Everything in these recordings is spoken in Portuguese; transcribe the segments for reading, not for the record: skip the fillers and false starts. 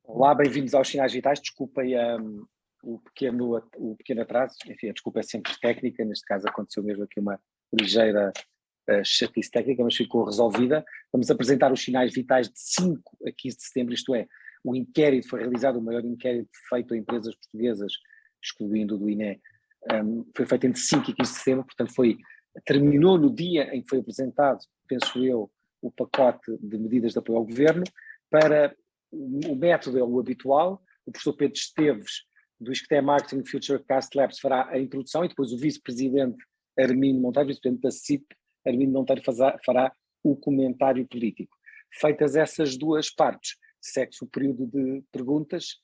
Olá, bem-vindos aos Sinais Vitais. Desculpem o pequeno atraso. Enfim, a desculpa é sempre técnica. Neste caso aconteceu mesmo aqui uma ligeira chatice técnica, mas ficou resolvida. Vamos apresentar os Sinais Vitais de 5 a 15 de setembro, isto é, o inquérito foi realizado, o maior inquérito feito a empresas portuguesas, excluindo o do INE, foi feito entre 5 e 15 de setembro, portanto terminou no dia em que foi apresentado, penso eu, o pacote de medidas de apoio ao governo. Para o método é o habitual, o professor Pedro Esteves, do ISCTE Marketing Futurecast Labs, fará a introdução e depois o vice-presidente Armindo Monteiro, vice-presidente da CIP, Armindo Monteiro fará o comentário político. Feitas essas duas partes, segue-se o período de perguntas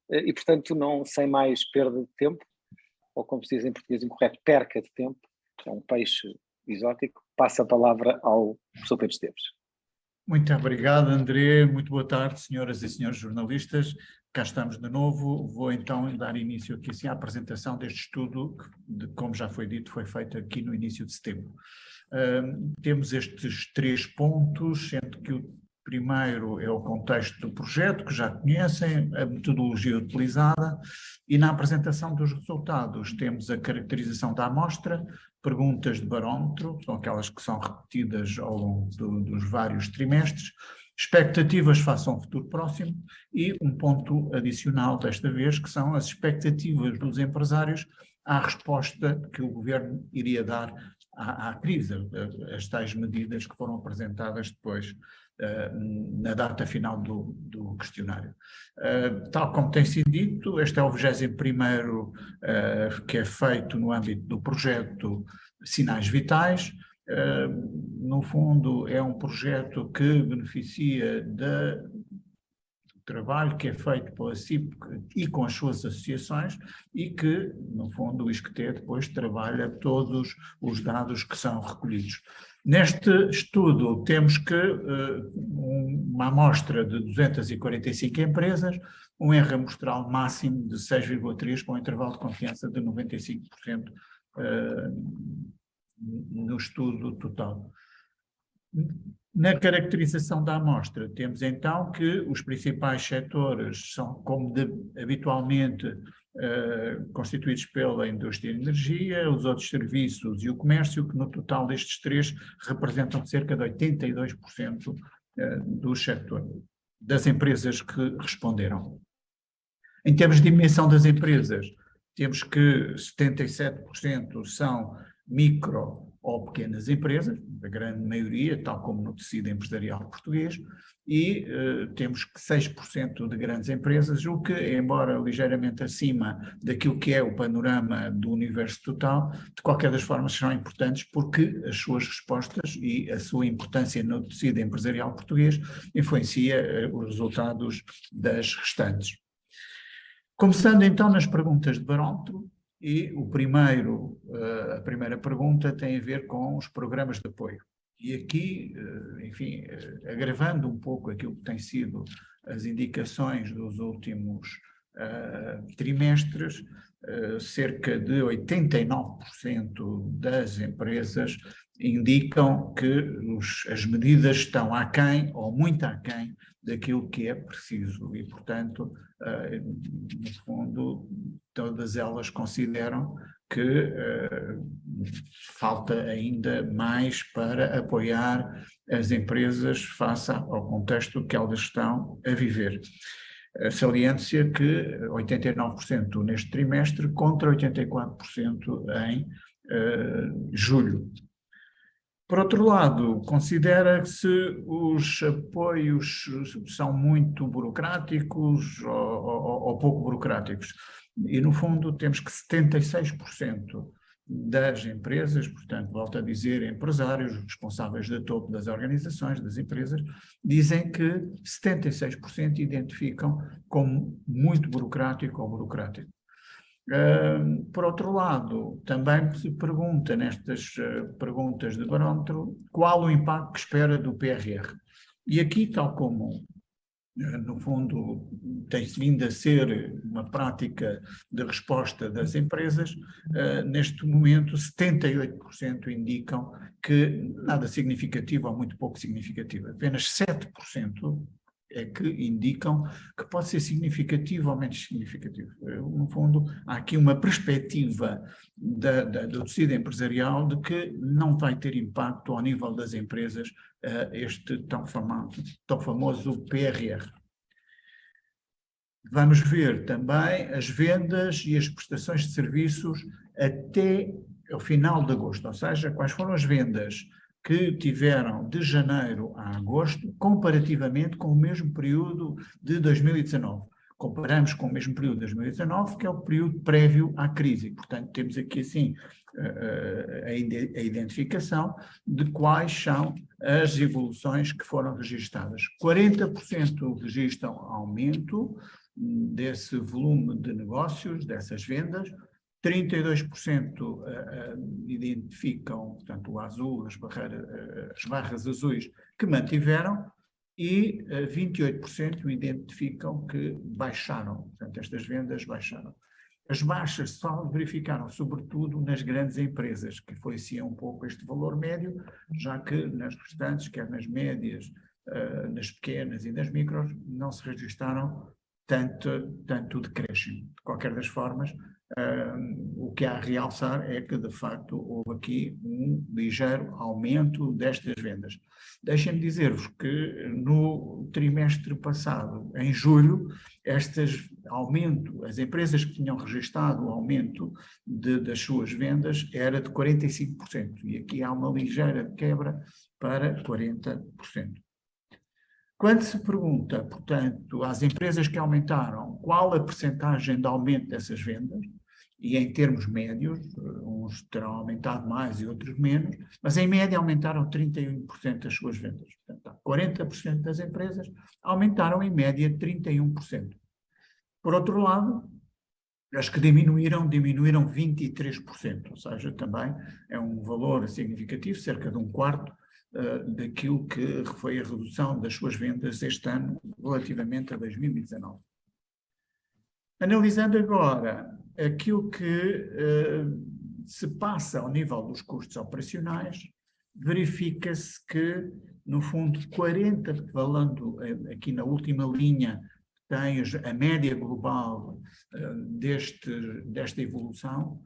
e, portanto, não sem mais perda de tempo, ou como se diz em português incorreto, perca de tempo, é um peixe exótico, passa a palavra ao professor Pedro Esteves. Muito obrigado, André. Muito boa tarde, senhoras e senhores jornalistas. Cá estamos de novo. Vou então dar início aqui assim, à apresentação deste estudo, que, como já foi dito, foi feito aqui no início de setembro. Temos estes 3 pontos, sendo que o primeiro é o contexto do projeto, que já conhecem, a metodologia utilizada, e na apresentação dos resultados temos a caracterização da amostra, perguntas de barómetro, são aquelas que são repetidas ao longo dos vários trimestres, expectativas face a um futuro próximo e um ponto adicional desta vez, que são as expectativas dos empresários à resposta que o governo iria dar à crise, as tais medidas que foram apresentadas depois na data final do questionário. Tal como tem sido dito, este é o 21º que é feito no âmbito do projeto Sinais Vitais. No fundo, é um projeto que beneficia do trabalho que é feito pela CIP e com as suas associações e que, no fundo, o ISCTE depois trabalha todos os dados que são recolhidos. Neste estudo temos que uma amostra de 245 empresas, um erro amostral máximo de 6,3 com um intervalo de confiança de 95% no estudo total. Na caracterização da amostra, temos então que os principais setores são, como habitualmente, constituídos pela indústria de energia, os outros serviços e o comércio, que no total destes 3 representam cerca de 82% do setor, das empresas que responderam. Em termos de dimensão das empresas, temos que 77% são micro ou pequenas empresas, a grande maioria, tal como no tecido empresarial português, e temos que 6% de grandes empresas, o que, embora ligeiramente acima daquilo que é o panorama do universo total, de qualquer das formas são importantes porque as suas respostas e a sua importância no tecido empresarial português influencia os resultados das restantes. Começando então nas perguntas de barómetro, e a primeira pergunta tem a ver com os programas de apoio. E aqui, enfim, agravando um pouco aquilo que têm sido as indicações dos últimos trimestres, cerca de 89% das empresas indicam que as medidas estão aquém ou muito aquém daquilo que é preciso e, portanto, no fundo, todas elas consideram que falta ainda mais para apoiar as empresas face ao contexto que elas estão a viver. Saliência que 89% neste trimestre contra 84% em julho. Por outro lado, considera-se os apoios são muito burocráticos ou pouco burocráticos. E, no fundo, temos que 76% das empresas, portanto, volto a dizer, empresários, responsáveis de topo das organizações, das empresas, dizem que 76% identificam como muito burocrático ou burocrático. Por outro lado, também se pergunta nestas perguntas de barómetro qual o impacto que espera do PRR. E aqui, tal como no fundo tem-se vindo a ser uma prática de resposta das empresas, neste momento 78% indicam que nada significativo ou muito pouco significativo. Apenas 7% é que indicam que pode ser significativo ou menos significativo. No fundo, há aqui uma perspectiva do tecido empresarial de que não vai ter impacto ao nível das empresas este tão famoso PRR. Vamos ver também as vendas e as prestações de serviços até o final de agosto, ou seja, quais foram as vendas que tiveram de janeiro a agosto, comparativamente com o mesmo período de 2019. Comparamos com o mesmo período de 2019, que é o período prévio à crise. Portanto, temos aqui, assim, a identificação de quais são as evoluções que foram registadas. 40% registram aumento desse volume de negócios, dessas vendas, 32% identificam, portanto, o azul, as barras azuis que mantiveram, e 28% identificam que baixaram, portanto, estas vendas baixaram. As baixas só verificaram, sobretudo, nas grandes empresas, que influenciam um pouco este valor médio, já que nas restantes, quer nas médias, nas pequenas e nas micros, não se registaram tanto decréscimo. De qualquer das formas, o que há a realçar é que, de facto, houve aqui um ligeiro aumento destas vendas. Deixem-me dizer-vos que no trimestre passado, em julho, as empresas que tinham registado o aumento das suas vendas era de 45%, e aqui há uma ligeira quebra para 40%. Quando se pergunta, portanto, às empresas que aumentaram qual a percentagem de aumento dessas vendas, e em termos médios, uns terão aumentado mais e outros menos, mas em média aumentaram 31% as suas vendas. Portanto, 40% das empresas aumentaram em média 31%. Por outro lado, as que diminuíram 23%, ou seja, também é um valor significativo, cerca de um quarto daquilo que foi a redução das suas vendas este ano relativamente a 2019. Analisando agora aquilo que se passa ao nível dos custos operacionais, verifica-se que, no fundo, falando aqui na última linha, tem a média global desta evolução,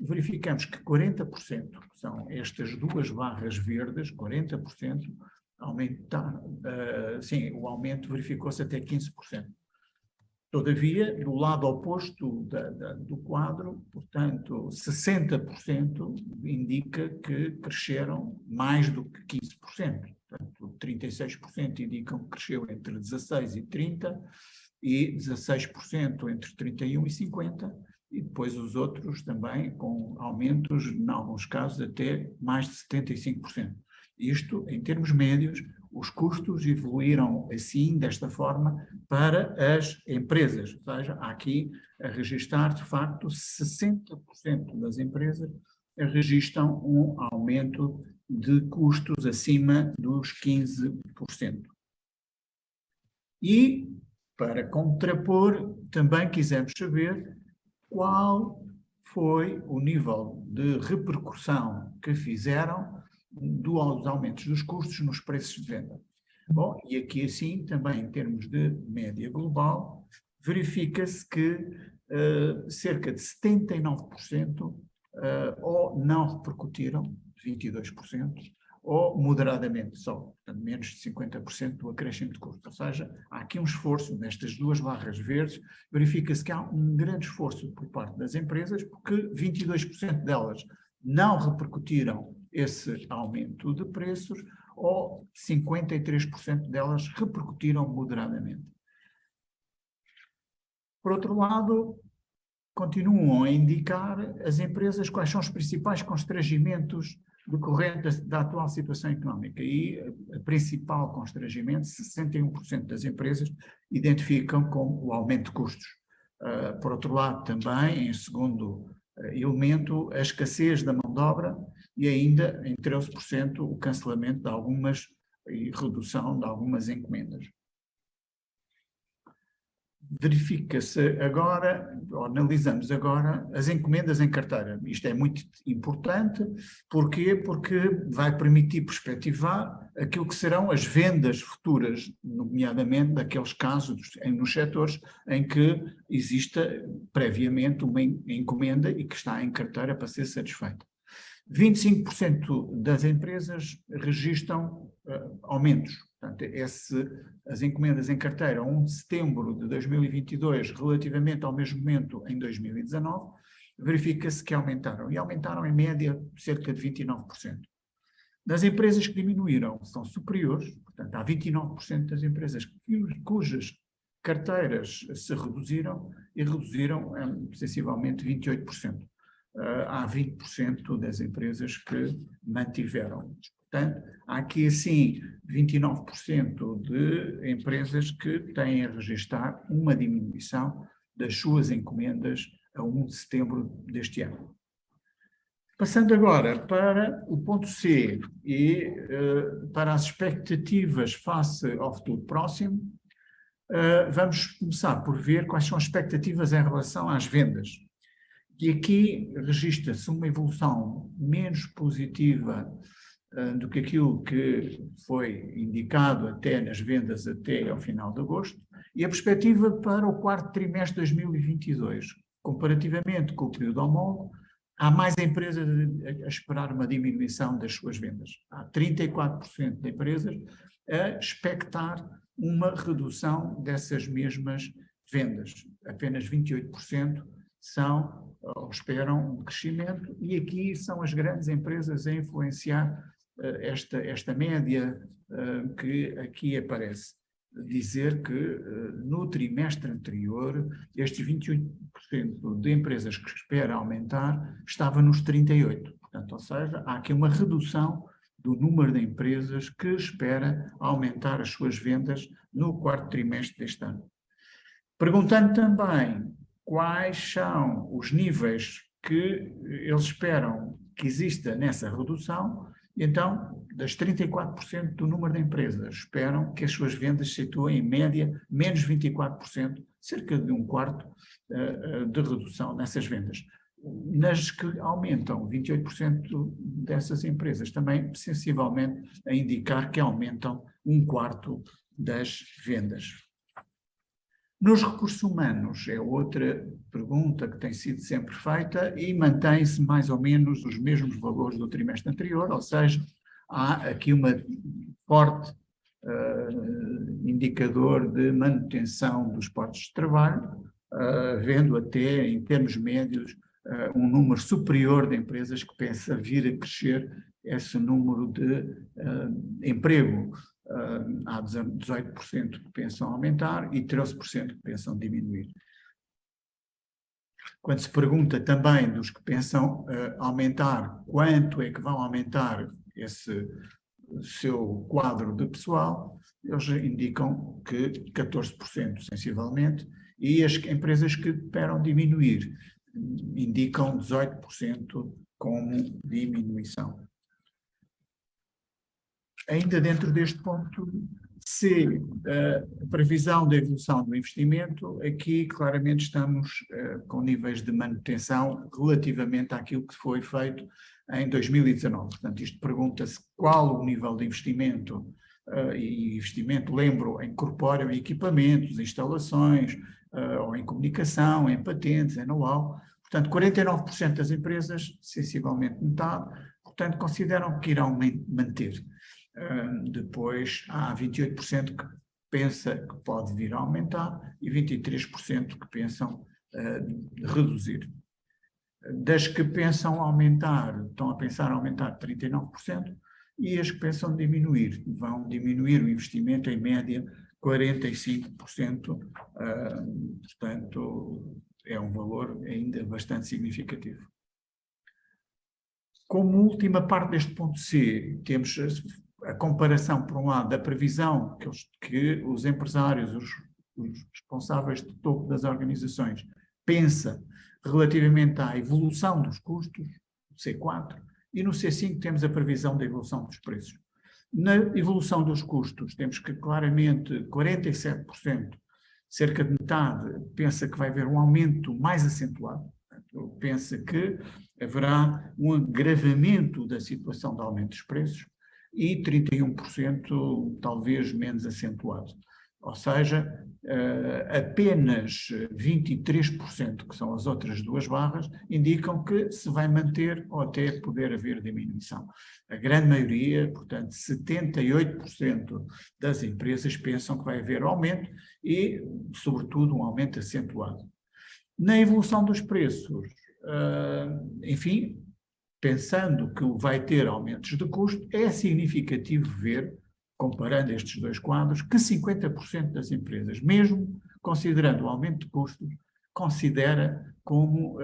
verificamos que 40%, que são estas duas barras verdes, 40% aumentaram, o aumento verificou-se até 15%. Todavia, do lado oposto do quadro, portanto, 60% indica que cresceram mais do que 15%. Portanto, 36% indicam que cresceu entre 16% e 30%, e 16% entre 31% e 50%, e depois os outros também com aumentos, em alguns casos, até mais de 75%. Isto, em termos médios, os custos evoluíram assim, desta forma, para as empresas. Ou seja, há aqui a registrar, de facto, 60% das empresas registram um aumento de custos acima dos 15%. E, para contrapor, também quisemos saber qual foi o nível de repercussão que fizeram dos aumentos dos custos nos preços de venda. Bom, e aqui assim, também em termos de média global, verifica-se que cerca de 79% ou não repercutiram, 22%, ou moderadamente só, portanto, menos de 50% do acréscimo de custo. Ou seja, há aqui um esforço nestas duas barras verdes, verifica-se que há um grande esforço por parte das empresas, porque 22% delas não repercutiram esse aumento de preços, ou 53% delas repercutiram moderadamente. Por outro lado, continuam a indicar as empresas quais são os principais constrangimentos decorrentes da atual situação económica, e o principal constrangimento, 61% das empresas identificam como o aumento de custos. Por outro lado, também, em segundo elemento, a escassez da mão de obra, e ainda, em 13%, o cancelamento de algumas e redução de algumas encomendas. verifica-se agora, ou analisamos agora, as encomendas em carteira. Isto é muito importante. Porquê? Porque vai permitir perspectivar aquilo que serão as vendas futuras, nomeadamente naqueles casos, nos setores em que exista previamente uma encomenda e que está em carteira para ser satisfeita. 25% das empresas registram aumentos. Portanto, as encomendas em carteira a 1 de setembro de 2022, relativamente ao mesmo momento em 2019, verifica-se que aumentaram. E aumentaram em média cerca de 29%. Das empresas que diminuíram, são superiores, portanto, há 29% das empresas cujas carteiras se reduziram e reduziram sensivelmente 28%. Há 20% das empresas que mantiveram. Portanto, há aqui, assim, 29% de empresas que têm a registrar uma diminuição das suas encomendas a 1 de setembro deste ano. Passando agora para o ponto C e para as expectativas face ao futuro próximo, vamos começar por ver quais são as expectativas em relação às vendas. E aqui registra-se uma evolução menos positiva do que aquilo que foi indicado até nas vendas até ao final de agosto, e a perspectiva para o quarto trimestre de 2022. Comparativamente com o período homólogo, há mais empresas a esperar uma diminuição das suas vendas. Há 34% de empresas a expectar uma redução dessas mesmas vendas. Apenas 28% ou esperam um crescimento, e aqui são as grandes empresas a influenciar esta média que aqui aparece. Dizer que no trimestre anterior, estes 28% de empresas que esperam aumentar estava nos 38%. Portanto, ou seja, há aqui uma redução do número de empresas que espera aumentar as suas vendas no quarto trimestre deste ano. Perguntando também quais são os níveis que eles esperam que exista nessa redução, então, das 34% do número de empresas esperam que as suas vendas se situem em média menos 24%, cerca de um quarto de redução nessas vendas. Nas que aumentam, 28% dessas empresas também sensivelmente a indicar que aumentam um quarto das vendas. Nos recursos humanos é outra pergunta que tem sido sempre feita e mantém-se mais ou menos os mesmos valores do trimestre anterior, ou seja, há aqui uma forte indicador de manutenção dos postos de trabalho, vendo até em termos médios um número superior de empresas que pensa vir a crescer esse número de emprego. Há 18% que pensam aumentar e 13% que pensam diminuir. Quando se pergunta também dos que pensam aumentar, quanto é que vão aumentar esse seu quadro de pessoal, eles indicam que 14% sensivelmente, e as empresas que esperam diminuir indicam 18% como diminuição. Ainda dentro deste ponto C, a previsão da evolução do investimento, aqui claramente estamos com níveis de manutenção relativamente àquilo que foi feito em 2019. Portanto, isto pergunta-se qual o nível de investimento, e investimento, lembro, incorpora em equipamentos, instalações, ou em comunicação, em patentes, em know-how. Portanto, 49% das empresas, sensivelmente metade, portanto, consideram que irão manter. Depois há 28% que pensa que pode vir a aumentar e 23% que pensam reduzir. Das que pensam aumentar, estão a pensar aumentar 39%, e as que pensam diminuir, vão diminuir o investimento em média 45%, portanto é um valor ainda bastante significativo. Como última parte deste ponto C, temos a comparação, por um lado, da previsão que os empresários, os responsáveis de topo das organizações, pensam relativamente à evolução dos custos, no C4, e no C5 temos a previsão da evolução dos preços. Na evolução dos custos, temos que claramente 47% cerca de metade pensa que vai haver um aumento mais acentuado, portanto, pensa que haverá um agravamento da situação de aumento dos preços, e 31% talvez menos acentuado. Ou seja, apenas 23%, que são as outras duas barras, indicam que se vai manter ou até poder haver diminuição. A grande maioria, portanto, 78% das empresas pensam que vai haver aumento e, sobretudo, um aumento acentuado. Na evolução dos preços, enfim, pensando que vai ter aumentos de custo, é significativo ver, comparando estes dois quadros, que 50% das empresas, mesmo considerando o aumento de custos, considera como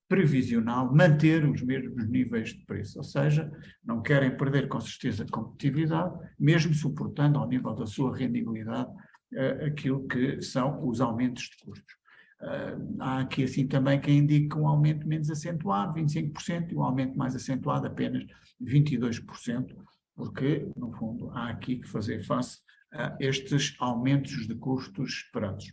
previsional manter os mesmos níveis de preço, ou seja, não querem perder com certeza competitividade, mesmo suportando ao nível da sua rendibilidade aquilo que são os aumentos de custos. Há aqui assim também quem indica um aumento menos acentuado, 25%, e um aumento mais acentuado apenas 22%, porque, no fundo, há aqui que fazer face a estes aumentos de custos esperados.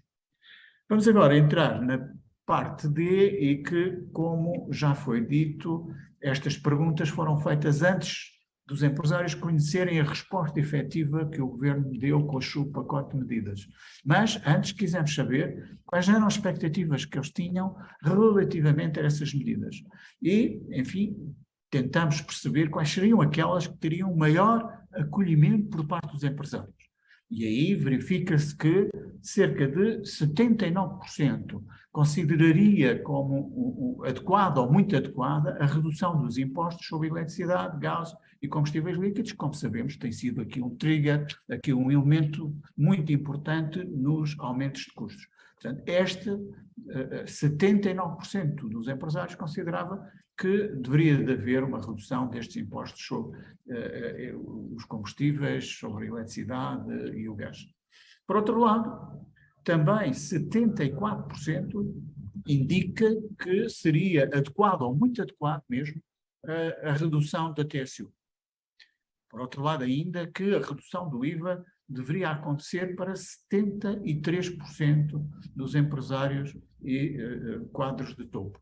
Vamos agora entrar na parte D, e que, como já foi dito, estas perguntas foram feitas antes dos empresários conhecerem a resposta efetiva que o Governo deu com o seu pacote de medidas. Mas, antes, quisemos saber quais eram as expectativas que eles tinham relativamente a essas medidas. E, enfim, tentamos perceber quais seriam aquelas que teriam maior acolhimento por parte dos empresários. E aí verifica-se que cerca de 79% consideraria como adequada ou muito adequada a redução dos impostos sobre eletricidade, gás e combustíveis líquidos, como sabemos, tem sido aqui um trigger, aqui um elemento muito importante nos aumentos de custos. Portanto, 79% dos empresários considerava que deveria de haver uma redução destes impostos sobre os combustíveis, sobre a eletricidade e o gás. Por outro lado, também 74% indica que seria adequado, ou muito adequado mesmo, a redução da TSU. Por outro lado, ainda que a redução do IVA deveria acontecer para 73% dos empresários e quadros de topo.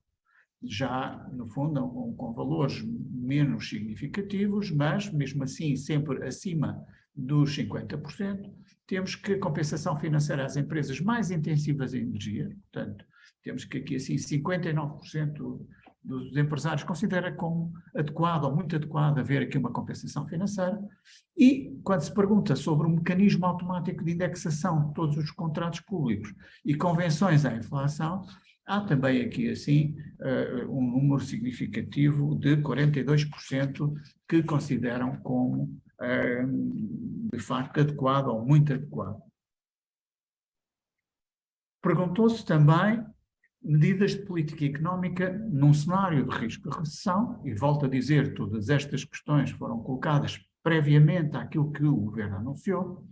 Já, no fundo, com valores menos significativos, mas, mesmo assim, sempre acima dos 50%, temos que a compensação financeira às empresas mais intensivas em energia, portanto, temos que aqui, assim, 59% dos empresários considera como adequado ou muito adequado haver aqui uma compensação financeira. E, quando se pergunta sobre o mecanismo automático de indexação de todos os contratos públicos e convenções à inflação, há também aqui, assim, um número significativo de 42% que consideram como, de facto, adequado ou muito adequado. Perguntou-se também medidas de política económica num cenário de risco de recessão, e volto a dizer, todas estas questões foram colocadas previamente àquilo que o Governo anunciou.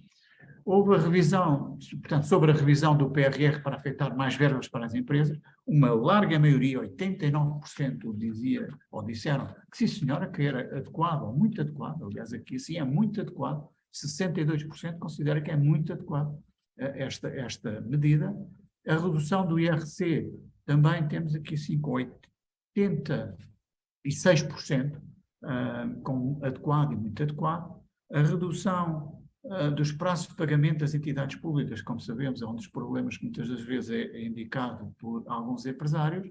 Houve a revisão, portanto, sobre a revisão do PRR para afetar mais verbas para as empresas, uma larga maioria, 89%, dizia, ou disseram que sim senhora, que era adequado, ou muito adequado, aliás aqui sim é muito adequado, 62% considera que é muito adequado esta medida. A redução do IRC, também temos aqui sim com 86%, com adequado e muito adequado. A redução dos prazos de pagamento das entidades públicas, como sabemos, é um dos problemas que muitas das vezes é indicado por alguns empresários.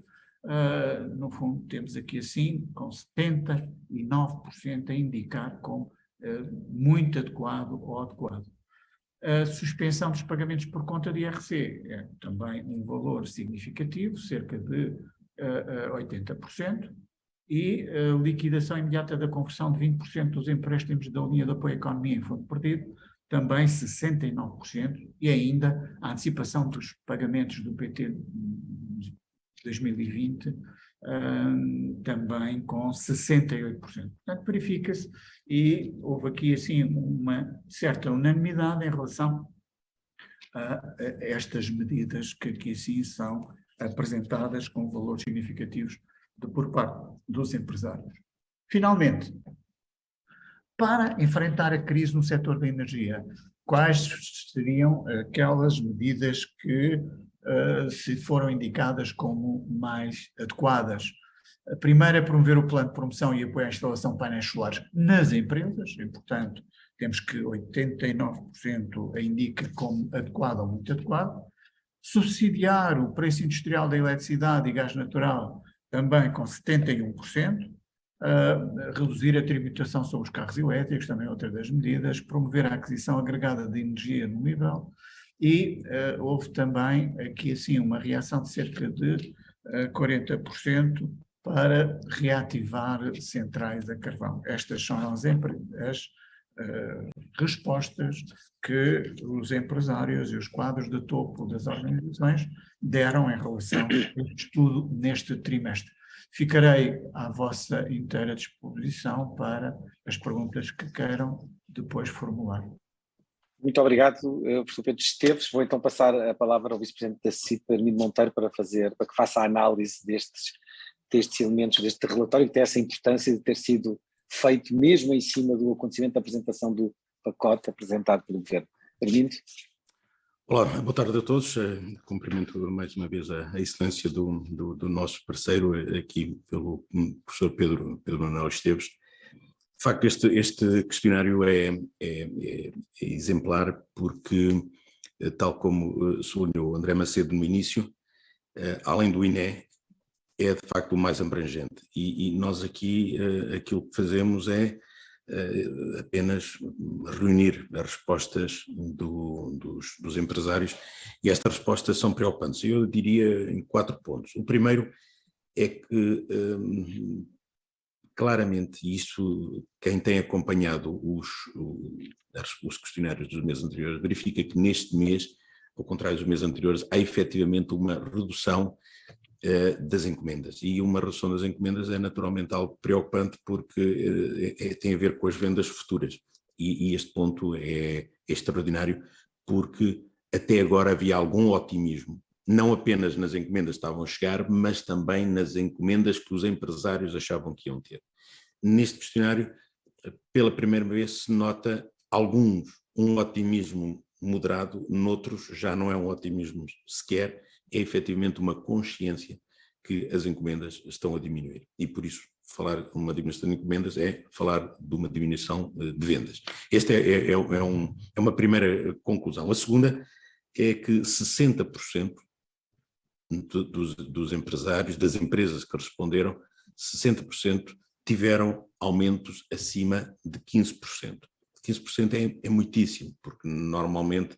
No fundo, temos aqui assim, com 79% a indicar como muito adequado ou adequado. A suspensão dos pagamentos por conta de IRC é também um valor significativo, cerca de 80%. E a liquidação imediata da conversão de 20% dos empréstimos da linha de apoio à economia em fundo perdido, também 69%, e ainda a antecipação dos pagamentos do PT de 2020, também com 68%. Portanto, verifica-se, e houve aqui assim uma certa unanimidade em relação a estas medidas que aqui assim são apresentadas com valores significativos por parte dos empresários. Finalmente, para enfrentar a crise no setor da energia, quais seriam aquelas medidas que se foram indicadas como mais adequadas. A primeira é promover o plano de promoção e apoio à instalação de painéis solares nas empresas, e, portanto, temos que 89% a indica como adequado ou muito adequado. Subsidiar o preço industrial da eletricidade e gás natural também com 71%. Reduzir a tributação sobre os carros elétricos, também outra das medidas. Promover a aquisição agregada de energia renovável. E houve também aqui assim uma reação de cerca de 40% para reativar centrais a carvão. Estas são as respostas que os empresários e os quadros de topo das organizações deram em relação a este estudo neste trimestre. Ficarei à vossa inteira disposição para as perguntas que queiram depois formular. Muito obrigado, professor Pedro Esteves. Vou então passar a palavra ao vice-presidente da CIP, Armindo Monteiro, para que faça a análise destes elementos, deste relatório, que tem essa importância de ter sido feito mesmo em cima do acontecimento da apresentação do pacote apresentado pelo Governo. Armindo. Olá, boa tarde a todos. Cumprimento mais uma vez a excelência do nosso parceiro aqui, pelo professor Pedro Manuel Esteves. De facto, este questionário é exemplar porque, tal como sublinhou André Macedo no início, além do INE, é de facto o mais abrangente. E nós aqui, aquilo que fazemos é apenas reunir as respostas dos empresários, e estas respostas são preocupantes. Eu diria em 4 pontos. O primeiro é que, claramente, isso, quem tem acompanhado os questionários dos meses anteriores, verifica que neste mês, ao contrário dos meses anteriores, há efetivamente uma redução das encomendas, e uma redução das encomendas é naturalmente algo preocupante porque tem a ver com as vendas futuras, e este ponto é extraordinário porque até agora havia algum otimismo, não apenas nas encomendas que estavam a chegar, mas também nas encomendas que os empresários achavam que iam ter. Neste questionário, pela primeira vez se nota um otimismo moderado, noutros já não é um otimismo sequer, é efetivamente uma consciência que as encomendas estão a diminuir, e por isso falar de uma diminuição de encomendas é falar de uma diminuição de vendas. Esta é uma primeira conclusão. A segunda é que 60% dos empresários, das empresas que responderam, 60% tiveram aumentos acima de 15%. 15% é muitíssimo, porque normalmente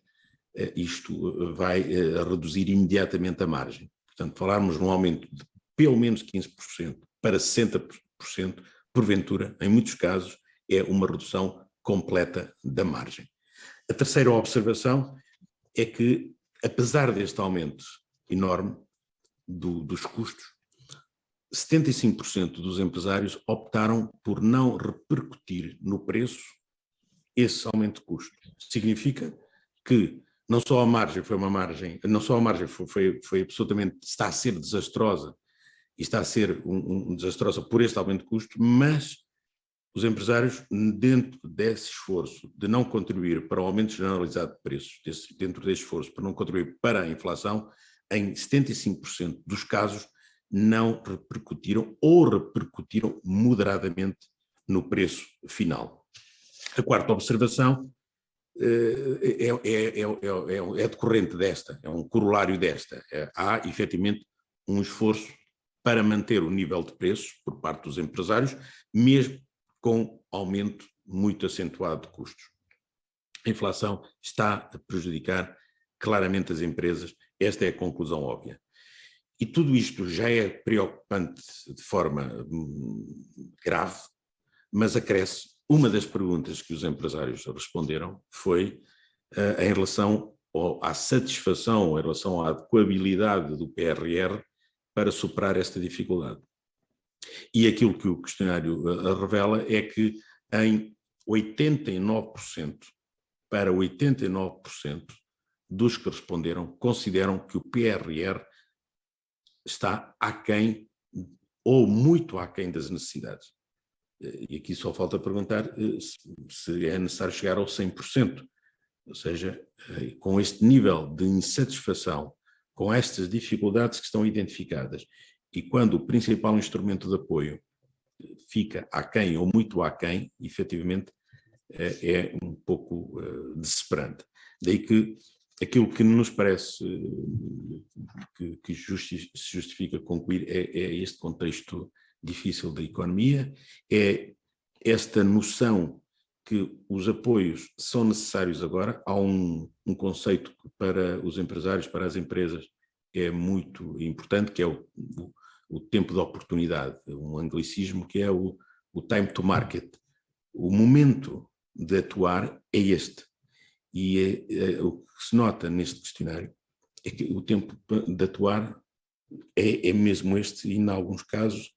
isto vai reduzir imediatamente a margem. Portanto, falarmos num aumento de pelo menos 15% para 60%, porventura, em muitos casos, é uma redução completa da margem. A terceira observação é que, apesar deste aumento enorme dos custos, 75% dos empresários optaram por não repercutir no preço esse aumento de custo. Significa que não só a margem foi absolutamente, está a ser desastrosa, e está a ser desastrosa por este aumento de custo, mas os empresários, dentro desse esforço de não contribuir para o aumento generalizado de preços, dentro desse esforço para não contribuir para a inflação, em 75% dos casos não repercutiram ou repercutiram moderadamente no preço final. A quarta observação é decorrente desta, é um corolário desta. Há, efetivamente, um esforço para manter o nível de preços por parte dos empresários, mesmo com aumento muito acentuado de custos. A inflação está a prejudicar claramente as empresas, esta é a conclusão óbvia. E tudo isto já é preocupante de forma grave, mas acresce. Uma das perguntas que os empresários responderam foi em relação à satisfação, em relação à adequabilidade do PRR para superar esta dificuldade. E aquilo que o questionário revela é que em 89%, para 89% dos que responderam, consideram que o PRR está aquém ou muito aquém das necessidades. E aqui só falta perguntar se é necessário chegar ao 100%, Ou seja, com este nível de insatisfação, com estas dificuldades que estão identificadas, e quando o principal instrumento de apoio fica aquém ou muito aquém, efetivamente é um pouco desesperante. Daí que aquilo que nos parece que se justifica concluir é este contexto difícil da economia, é esta noção que os apoios são necessários agora. Há um conceito que para os empresários, para as empresas, é muito importante, que é o tempo de oportunidade, um anglicismo que é o time to market. O momento de atuar é este. E o que se nota neste questionário é que o tempo de atuar é mesmo este, e em alguns casos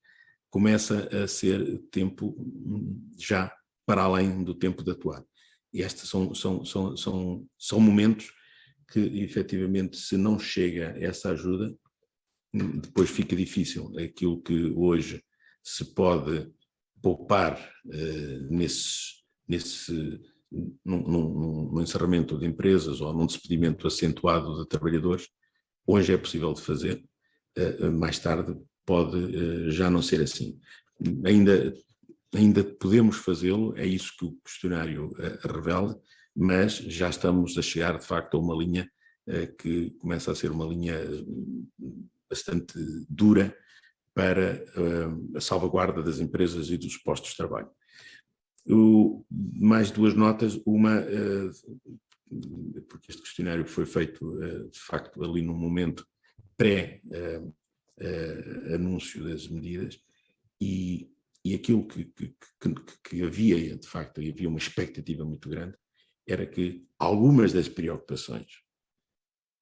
começa a ser tempo já para além do tempo de atuar. E estes são momentos que, efetivamente, se não chega a essa ajuda, depois fica difícil. Aquilo que hoje se pode poupar num encerramento de empresas ou num despedimento acentuado de trabalhadores, hoje é possível de fazer, mais tarde pode já não ser assim. Ainda podemos fazê-lo, é isso que o questionário revela, mas já estamos a chegar de facto a uma linha que começa a ser uma linha bastante dura para a salvaguarda das empresas e dos postos de trabalho. Mais duas notas, uma, porque este questionário foi feito de facto ali num momento pré-anúncio das medidas, e aquilo que havia, de facto, havia uma expectativa muito grande, era que algumas das preocupações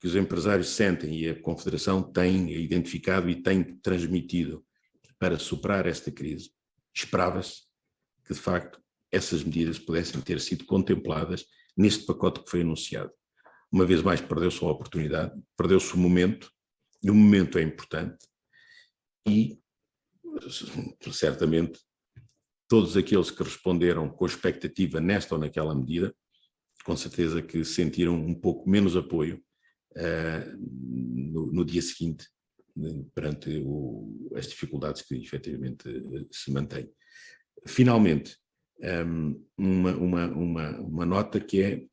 que os empresários sentem e a Confederação tem identificado e tem transmitido para superar esta crise, esperava-se que, de facto, essas medidas pudessem ter sido contempladas neste pacote que foi anunciado. Uma vez mais, perdeu-se a oportunidade, perdeu-se o momento, e o momento é importante, e certamente todos aqueles que responderam com expectativa nesta ou naquela medida, com certeza que sentiram um pouco menos apoio no dia seguinte, perante as dificuldades que efetivamente se mantêm. Finalmente, uma nota que é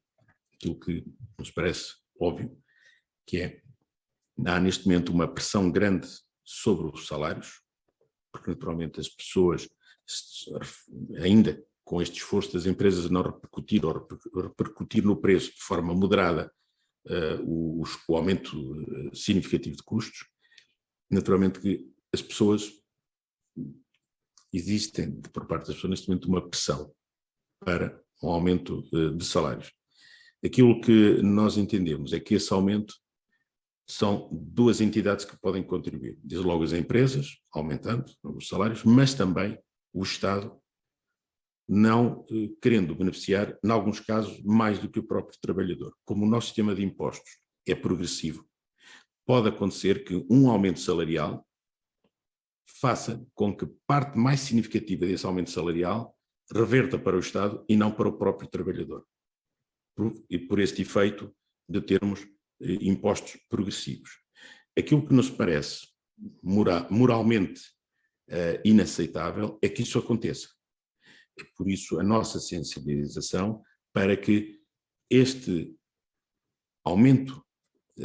aquilo que nos parece óbvio, que é, há neste momento uma pressão grande sobre os salários, porque naturalmente as pessoas, ainda com este esforço das empresas a não repercutir ou repercutir no preço de forma moderada o aumento significativo de custos, naturalmente que as pessoas, existem por parte das pessoas neste momento uma pressão para um aumento de salários. Aquilo que nós entendemos é que esse aumento são duas entidades que podem contribuir, desde logo as empresas, aumentando os salários, mas também o Estado, não querendo beneficiar, em alguns casos, mais do que o próprio trabalhador. Como o nosso sistema de impostos é progressivo, pode acontecer que um aumento salarial faça com que parte mais significativa desse aumento salarial reverta para o Estado e não para o próprio trabalhador. E por este efeito de termos impostos progressivos. Aquilo que nos parece moralmente inaceitável é que isso aconteça. É por isso a nossa sensibilização para que este aumento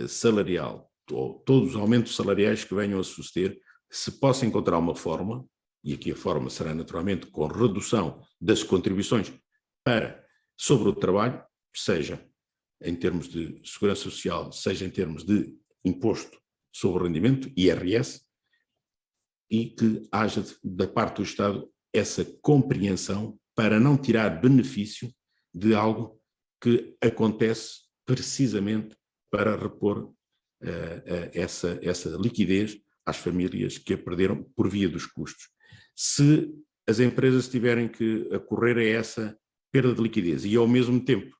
salarial, ou todos os aumentos salariais que venham a suceder, se possa encontrar uma forma, e aqui a forma será naturalmente com redução das contribuições sobre o trabalho, seja em termos de segurança social, seja em termos de imposto sobre o rendimento, IRS, e que haja da parte do Estado essa compreensão para não tirar benefício de algo que acontece precisamente para repor essa liquidez às famílias que a perderam por via dos custos. Se as empresas tiverem que acorrer a essa perda de liquidez e ao mesmo tempo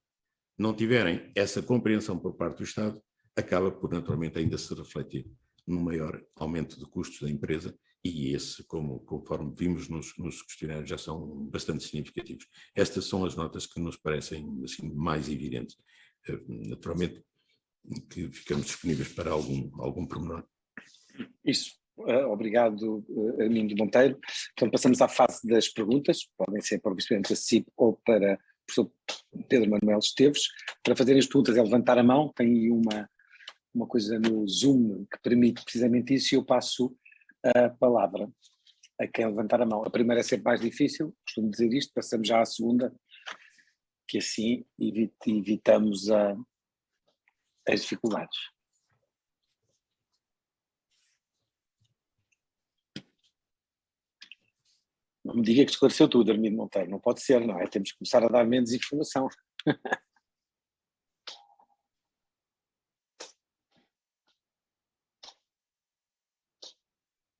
não tiverem essa compreensão por parte do Estado, acaba por naturalmente ainda se refletir num maior aumento de custos da empresa, e esse, conforme vimos nos questionários, já são bastante significativos. Estas são as notas que nos parecem assim, mais evidentes. naturalmente que ficamos disponíveis para algum pormenor. Isso. Obrigado, Armindo Monteiro. Então passamos à fase das perguntas, podem ser para o Vice-Presidente da CIP ou para o professor Pedro Manuel Esteves. Para fazerem as perguntas é levantar a mão, tem aí uma coisa no Zoom que permite precisamente isso, e eu passo a palavra a quem levantar a mão. A primeira é sempre mais difícil, costumo dizer isto, passamos já à segunda, que assim evitamos as dificuldades. Não me diga que esclareceu tudo, Armindo Monteiro, não pode ser, não é? Temos que começar a dar menos informação.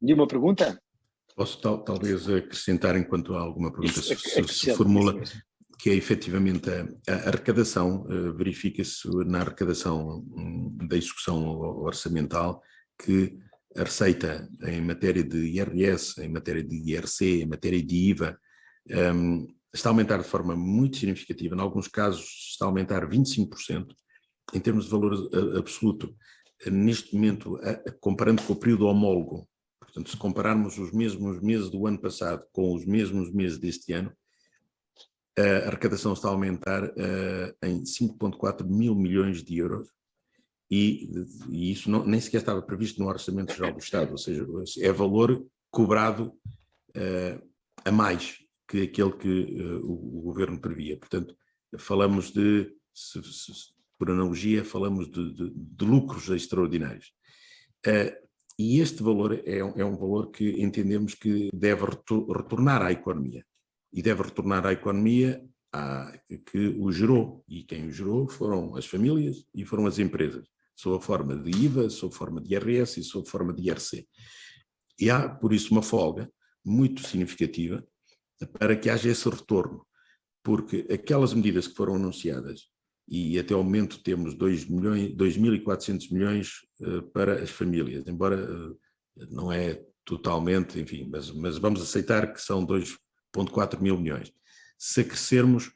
Nenhuma pergunta? Posso talvez acrescentar, enquanto há alguma pergunta se formula, isso. Que é efetivamente a arrecadação, verifica-se na arrecadação da execução orçamental que a receita em matéria de IRS, em matéria de IRC, em matéria de IVA, está a aumentar de forma muito significativa, em alguns casos está a aumentar 25%, em termos de valor absoluto, neste momento, comparando com o período homólogo, portanto, se compararmos os mesmos meses do ano passado com os mesmos meses deste ano, a arrecadação está a aumentar em 5,4 mil milhões de euros, e isso nem sequer estava previsto no Orçamento Geral do Estado, ou seja, é valor cobrado a mais que aquele que o Governo previa. Portanto, falamos por analogia, falamos de lucros extraordinários. E este valor é um valor que entendemos que deve retornar à economia. E deve retornar à economia que o gerou. E quem o gerou foram as famílias e foram as empresas, sob a forma de IVA, sob a forma de IRS e sob a forma de IRC. E há, por isso, uma folga muito significativa para que haja esse retorno, porque aquelas medidas que foram anunciadas, e até ao momento temos 2.400 milhões para as famílias, embora não é totalmente, enfim, mas vamos aceitar que são 2,4 mil milhões. Se acrescermos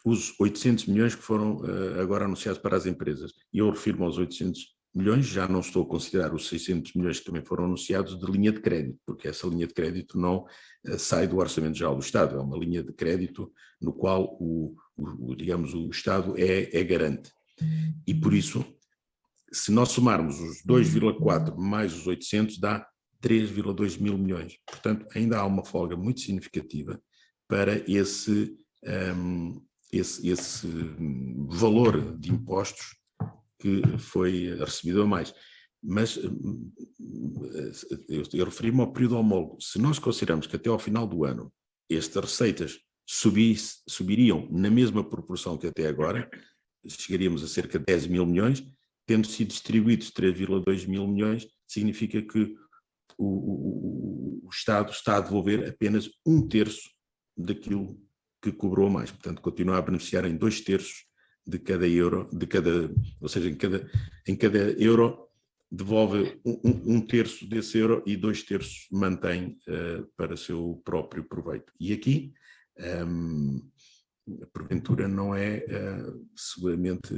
os 800 milhões que foram agora anunciados para as empresas, e eu refiro-me aos 800 milhões, já não estou a considerar os 600 milhões que também foram anunciados de linha de crédito, porque essa linha de crédito não sai do Orçamento Geral do Estado, é uma linha de crédito no qual digamos, o Estado é garante. E por isso, se nós somarmos os 2,4 mais os 800, dá 3,2 mil milhões. Portanto, ainda há uma folga muito significativa para esse valor de impostos que foi recebido a mais. Mas eu referi-me ao período homólogo. Se nós consideramos que até ao final do ano estas receitas subiriam na mesma proporção que até agora, chegaríamos a cerca de 10 mil milhões, tendo sido distribuídos 3,2 mil milhões, significa que o Estado está a devolver apenas 1/3 daquilo que cobrou a mais. Portanto, continua a beneficiar em 2/3 de cada euro, ou seja, em cada euro devolve 1/3 desse euro e 2/3 mantém para seu próprio proveito. E aqui, porventura, não é seguramente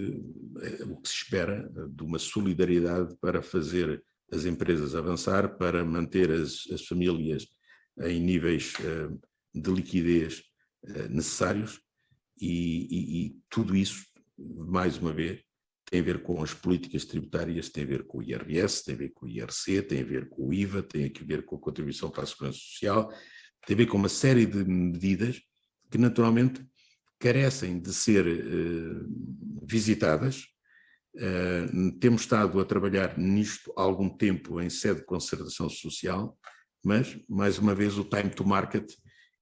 o que se espera de uma solidariedade para fazer as empresas avançar, para manter as famílias em níveis de liquidez necessários, e tudo isso, mais uma vez, tem a ver com as políticas tributárias, tem a ver com o IRS, tem a ver com o IRC, tem a ver com o IVA, tem a ver com a contribuição para a Segurança Social, tem a ver com uma série de medidas que naturalmente carecem de ser visitadas. Temos estado a trabalhar nisto há algum tempo em sede de concertação social, mas, mais uma vez, o time to market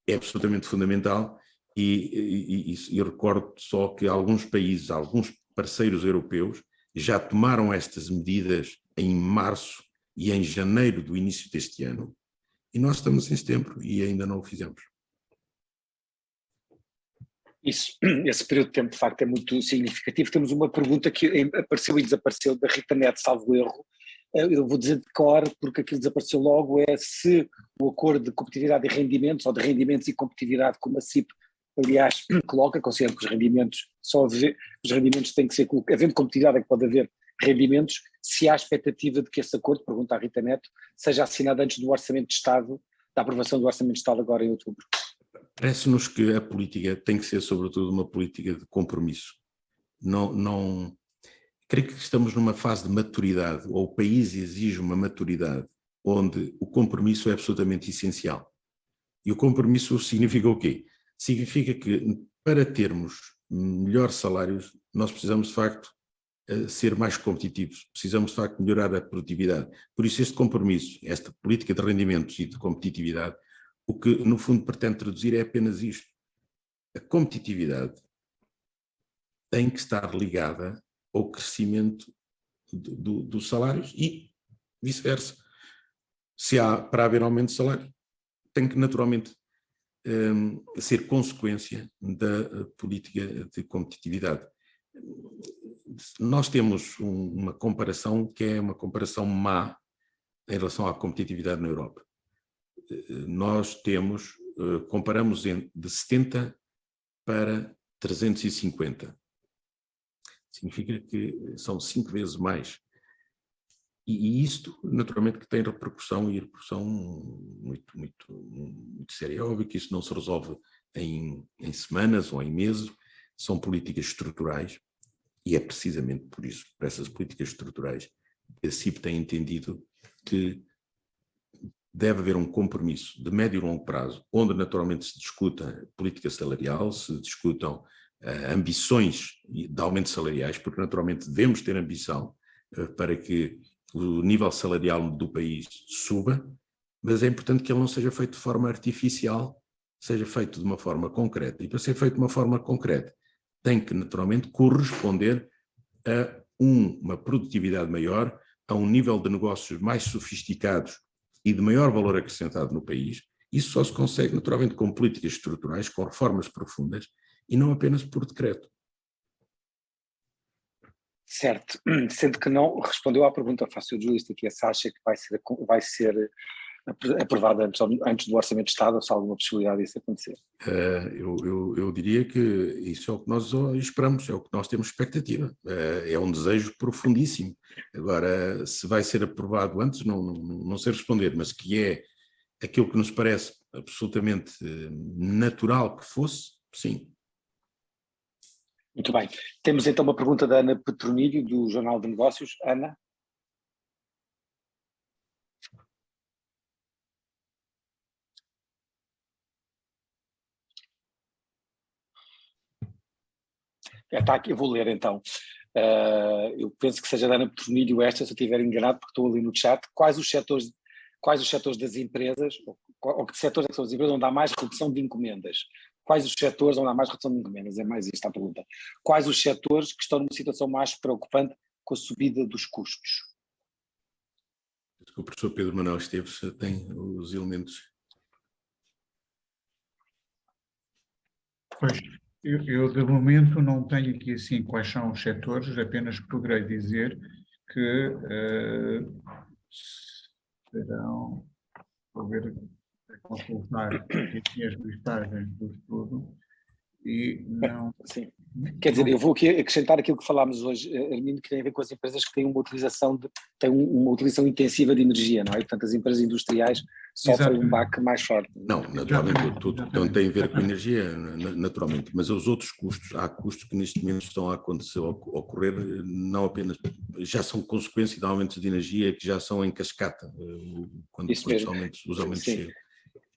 é absolutamente fundamental, e recordo só que alguns países, alguns parceiros europeus já tomaram estas medidas em março e em janeiro do início deste ano, e nós estamos em setembro e ainda não o fizemos. Isso, esse período de tempo de facto é muito significativo. Temos uma pergunta que apareceu e desapareceu da Rita Neto, salvo erro. Eu vou dizer de cor, porque aquilo desapareceu logo, é se o acordo de competitividade e rendimentos, ou de rendimentos e competitividade, como a CIP aliás, coloca, considera que os rendimentos, os rendimentos têm que ser, havendo competitividade é que pode haver rendimentos, se há expectativa de que esse acordo, pergunta a Rita Neto, seja assinado antes do Orçamento de Estado, da aprovação do Orçamento de Estado agora em outubro. Parece-nos que a política tem que ser, sobretudo, uma política de compromisso. Creio que estamos numa fase de maturidade, ou o país exige uma maturidade, onde o compromisso é absolutamente essencial. E o compromisso significa o quê? Significa que para termos melhores salários, nós precisamos de facto ser mais competitivos, precisamos de facto melhorar a produtividade. Por isso este compromisso, esta política de rendimentos e de competitividade, o que no fundo pretende traduzir é apenas isto. A competitividade tem que estar ligada ao crescimento dos salários e vice-versa. Se há para haver aumento de salário, tem que naturalmente ser consequência da política de competitividade. Nós temos uma comparação que é uma comparação má em relação à competitividade na Europa. Nós comparamos de 70 para 350. Significa que são 5 vezes mais. E isto, naturalmente, que tem repercussão muito, muito, muito séria. É óbvio que isso não se resolve em semanas ou em meses, são políticas estruturais, e é precisamente por isso, por essas políticas estruturais, que a CIP tem entendido que deve haver um compromisso de médio e longo prazo, onde naturalmente se discuta política salarial, se discutam ambições de aumentos salariais, porque naturalmente devemos ter ambição para que o nível salarial do país suba, mas é importante que ele não seja feito de forma artificial, seja feito de uma forma concreta. E para ser feito de uma forma concreta, tem que naturalmente corresponder a uma produtividade maior, a um nível de negócios mais sofisticados e de maior valor acrescentado no país. Isso só se consegue naturalmente com políticas estruturais, com reformas profundas e não apenas por decreto. Certo, sendo que não respondeu à pergunta, faço o jurista aqui, se acha que vai ser aprovada antes do Orçamento de Estado, ou se há alguma possibilidade disso acontecer? Eu diria que isso é o que nós esperamos, é o que nós temos expectativa, é um desejo profundíssimo. Agora, se vai ser aprovado antes, não sei responder, mas que é aquilo que nos parece absolutamente natural que fosse, sim. Muito bem. Temos então uma pergunta da Ana Petronilho, do Jornal de Negócios. Ana? Está aqui, eu vou ler então. Eu penso que seja da Ana Petronilho esta, se eu estiver enganado, porque estou ali no chat. Quais os setores das empresas, ou que setores são as empresas onde há mais redução de encomendas? Quais os setores onde há mais redução de encomendas? É mais isto a pergunta. Quais os setores que estão numa situação mais preocupante com a subida dos custos? O professor Pedro Manuel Esteves tem os elementos. Pois, eu de momento não tenho aqui assim quais são os setores, apenas poderei dizer que serão, vou ver, consultar aqui as listagens do estudo e não... Sim. Quer dizer, eu vou aqui acrescentar aquilo que falámos hoje, Armindo, que tem a ver com as empresas que têm uma utilização intensiva de energia, não é? Portanto, as empresas industriais sofrem um baque mais forte. Não, naturalmente, tudo não tem a ver com energia, naturalmente, mas os outros custos, há custos que neste momento estão a acontecer, a ocorrer, não apenas, já são consequência de aumentos de energia que já são em cascata, quando os aumentos chegam.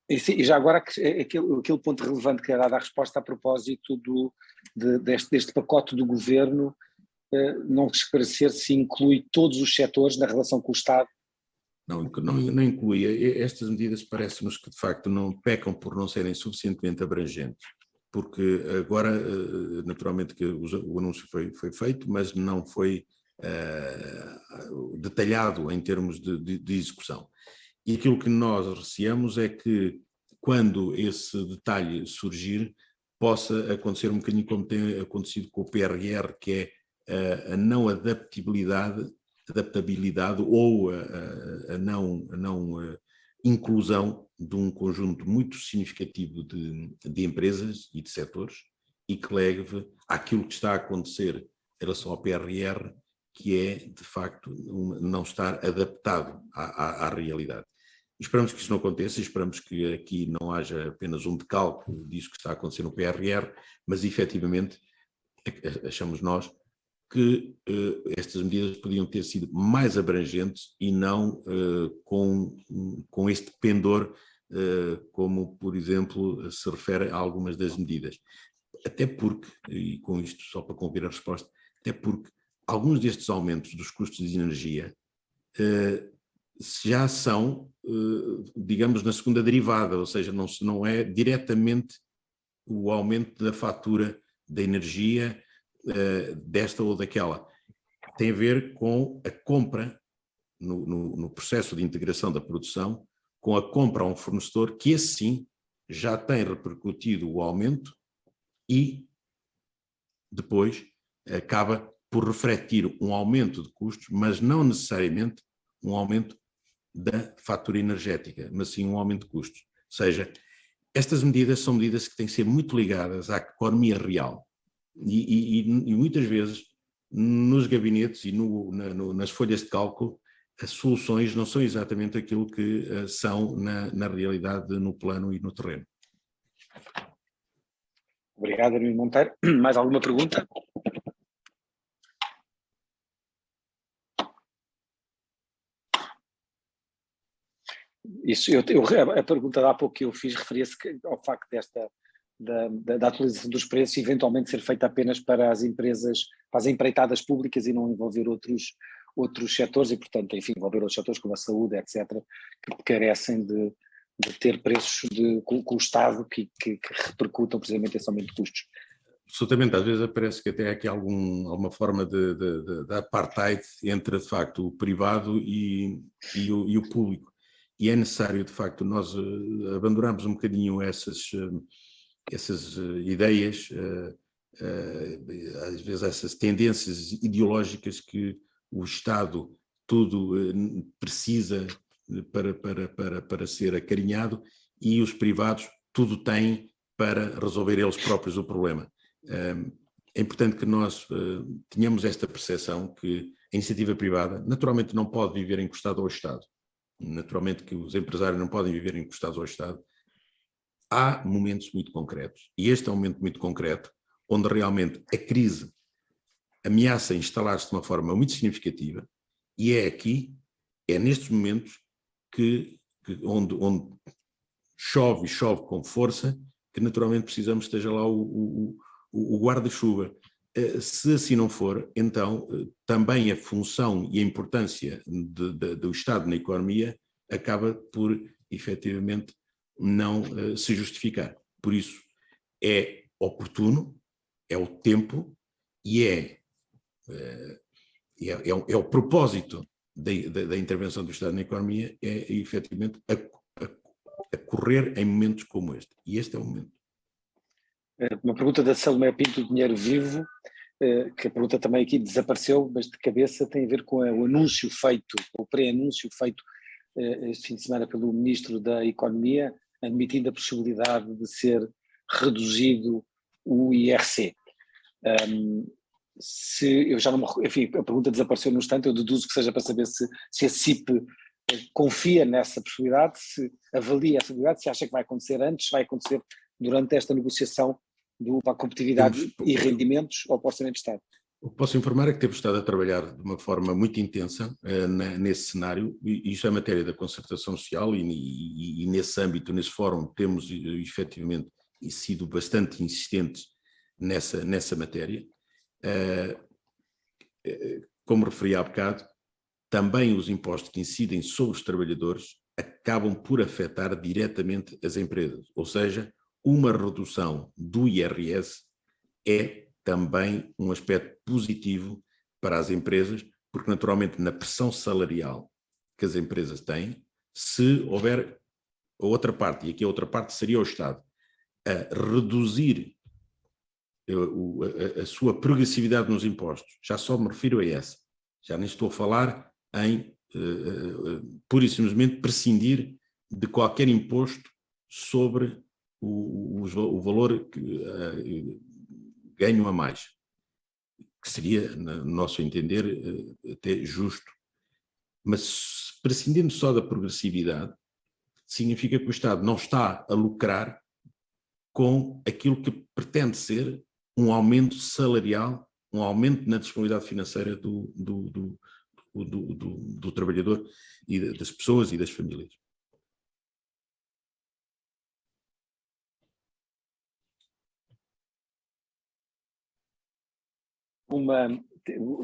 E já agora, aquele ponto relevante que é dado à resposta a propósito deste pacote do governo, não esclarecer se inclui todos os setores na relação com o Estado. Não inclui. Estas medidas parece-nos que de facto não pecam por não serem suficientemente abrangentes, porque agora, naturalmente que o anúncio foi feito, mas não foi detalhado em termos de execução. E aquilo que nós receamos é que, quando esse detalhe surgir, possa acontecer um bocadinho como tem acontecido com o PRR, que é a não adaptabilidade ou a não inclusão de um conjunto muito significativo de empresas e de setores e que leve àquilo que está a acontecer em relação ao PRR, que é, de facto, não estar adaptado à realidade. Esperamos que isso não aconteça, esperamos que aqui não haja apenas um decalque disso que está a acontecer no PRR, mas efetivamente achamos nós que estas medidas podiam ter sido mais abrangentes e não com este pendor, como, por exemplo, se refere a algumas das medidas. Até porque, e com isto só para concluir a resposta, até porque alguns destes aumentos dos custos de energia já são, digamos, na segunda derivada, ou seja, não é diretamente o aumento da fatura da energia desta ou daquela. Tem a ver com a compra, no processo de integração da produção, com a compra a um fornecedor que, esse sim, já tem repercutido o aumento e depois acaba por refletir um aumento de custos, mas não necessariamente um aumento da fatura energética, mas sim um aumento de custos. Ou seja, estas medidas são medidas que têm que ser muito ligadas à economia real e muitas vezes nos gabinetes e nas folhas de cálculo as soluções não são exatamente aquilo que são na realidade, no plano e no terreno. Obrigado, Armin Monteiro. Mais alguma pergunta? Isso, a pergunta de há pouco que eu fiz referia-se ao facto da atualização dos preços eventualmente ser feita apenas para as empresas, para as empreitadas públicas e não envolver outros setores e, portanto, enfim, envolver outros setores como a saúde, etc., que carecem de ter preços com o Estado que repercutam precisamente esse aumento de custos. Absolutamente, às vezes parece que até há aqui alguma forma de apartheid entre, de facto, o privado e o público. E é necessário, de facto, nós abandonarmos um bocadinho essas ideias, às vezes essas tendências ideológicas que o Estado tudo precisa para ser acarinhado e os privados tudo têm para resolver eles próprios o problema. É importante que nós tenhamos esta percepção que a iniciativa privada naturalmente não pode viver encostado ao Estado, naturalmente que os empresários não podem viver encostados ao Estado. Há momentos muito concretos, e este é um momento muito concreto, onde realmente a crise ameaça instalar-se de uma forma muito significativa, e é nestes momentos onde chove com força, que naturalmente precisamos que esteja lá o guarda-chuva. Se assim não for, então também a função e a importância do Estado na economia acaba por, efetivamente, não se justificar. Por isso, é oportuno, é o tempo e é o propósito da intervenção do Estado na economia, é efetivamente a correr em momentos como este. E este é o momento. Uma pergunta da Salomé Pinto, do Dinheiro Vivo, que a pergunta também aqui desapareceu, mas de cabeça tem a ver com o anúncio feito, o pré-anúncio feito este fim de semana pelo Ministro da Economia, admitindo a possibilidade de ser reduzido o IRC. Eu já não me, enfim, a pergunta desapareceu no instante, eu deduzo que seja para saber se a CIP confia nessa possibilidade, se avalia essa possibilidade, se acha que vai acontecer antes, vai acontecer durante esta negociação para a competitividade e rendimentos ou para o Orçamento de Estado. O que posso informar é que temos estado a trabalhar de uma forma muito intensa nesse cenário, e isso é matéria da concertação social e nesse âmbito, nesse fórum, temos efetivamente sido bastante insistentes nessa matéria. Como referi há bocado, também os impostos que incidem sobre os trabalhadores acabam por afetar diretamente as empresas, ou seja, uma redução do IRS é também um aspecto positivo para as empresas, porque naturalmente na pressão salarial que as empresas têm, se houver a outra parte, e aqui a outra parte seria o Estado, a reduzir a sua progressividade nos impostos, já só me refiro a essa, já nem estou a falar em pura e simplesmente prescindir de qualquer imposto sobre o valor que ganham a mais, que seria, no nosso entender, até justo. Mas prescindindo só da progressividade, significa que o Estado não está a lucrar com aquilo que pretende ser um aumento salarial, um aumento na disponibilidade financeira do trabalhador e das pessoas e das famílias.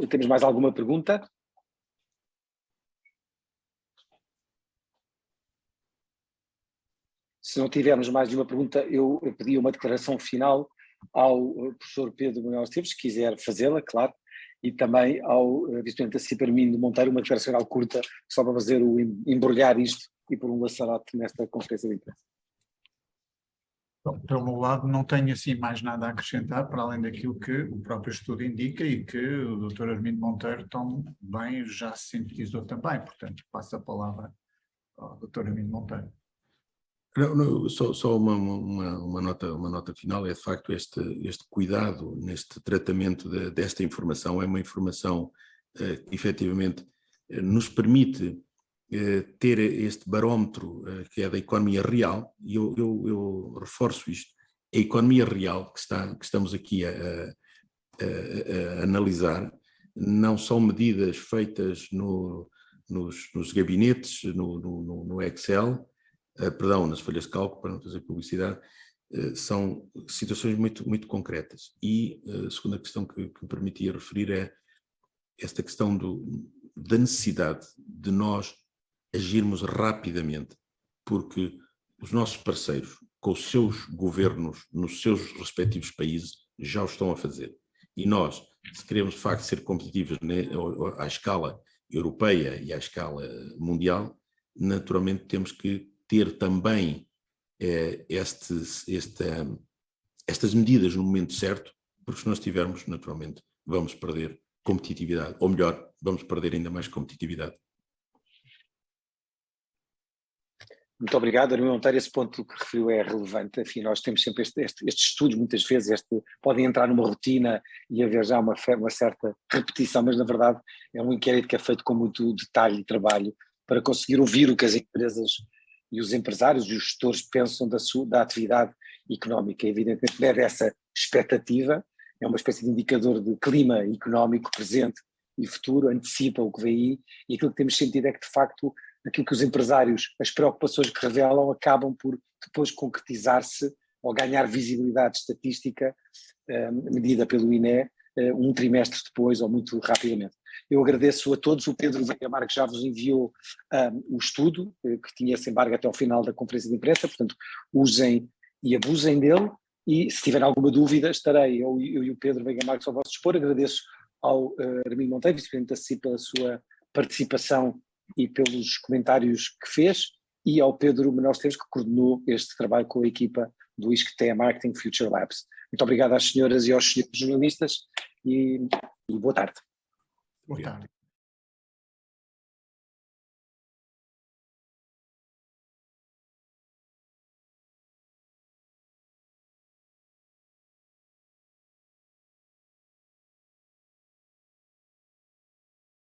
Temos mais alguma pergunta? Se não tivermos mais nenhuma pergunta, eu pedi uma declaração final ao professor Pedro Manuel Esteves, se quiser fazê-la, claro, e também ao vice-presidente da CIP, Armindo Monteiro, uma declaração final curta, só para fazer embrulhar isto e pôr um laçarote nesta conferência de imprensa. Bom, pelo meu lado, não tenho assim mais nada a acrescentar, para além daquilo que o próprio estudo indica e que o Dr. Armindo Monteiro tão bem já se sintetizou também. Portanto, passo a palavra ao Dr. Armindo Monteiro. Só uma nota final, é de facto este cuidado neste tratamento desta informação, é uma informação que efetivamente nos permite ter este barómetro que é da economia real, e eu reforço isto, a economia real que estamos aqui a analisar, não são medidas feitas nos gabinetes, no Excel, perdão, nas folhas de cálculo, para não fazer publicidade, são situações muito, muito concretas. E a segunda questão que me permitia referir é esta questão da necessidade de nós agirmos rapidamente, porque os nossos parceiros, com os seus governos nos seus respectivos países, já o estão a fazer. E nós, se queremos de facto ser competitivos à escala europeia e à escala mundial, naturalmente temos que ter também estas medidas no momento certo, porque se nós tivermos, naturalmente, vamos perder competitividade, ou melhor, vamos perder ainda mais competitividade. Muito obrigado, Armindo Monteiro. Esse ponto que referiu é relevante. Enfim, nós temos sempre estes estudos, muitas vezes, podem entrar numa rotina e haver já uma certa repetição, mas na verdade é um inquérito que é feito com muito detalhe e trabalho para conseguir ouvir o que as empresas e os empresários e os gestores pensam da atividade económica. Evidentemente não é dessa expectativa, é uma espécie de indicador de clima económico presente e futuro, antecipa o que vem aí, e aquilo que temos sentido é que de facto aquilo que os empresários, as preocupações que revelam acabam por depois concretizar-se ou ganhar visibilidade estatística medida pelo INE um trimestre depois ou muito rapidamente. Eu agradeço a todos, o Pedro Veiga Marques já vos enviou o estudo, que tinha esse embargo até ao final da conferência de imprensa, portanto usem e abusem dele, e se tiverem alguma dúvida estarei eu e o Pedro Veiga Marques ao vosso dispor. Agradeço ao Armindo Monteiro, vice-presidente da CIP, pela sua participação e pelos comentários que fez, e ao Pedro Manuel Esteves, que coordenou este trabalho com a equipa do ISCTE Marketing Future Labs. Muito obrigado às senhoras e aos senhores jornalistas e boa tarde. Boa tarde.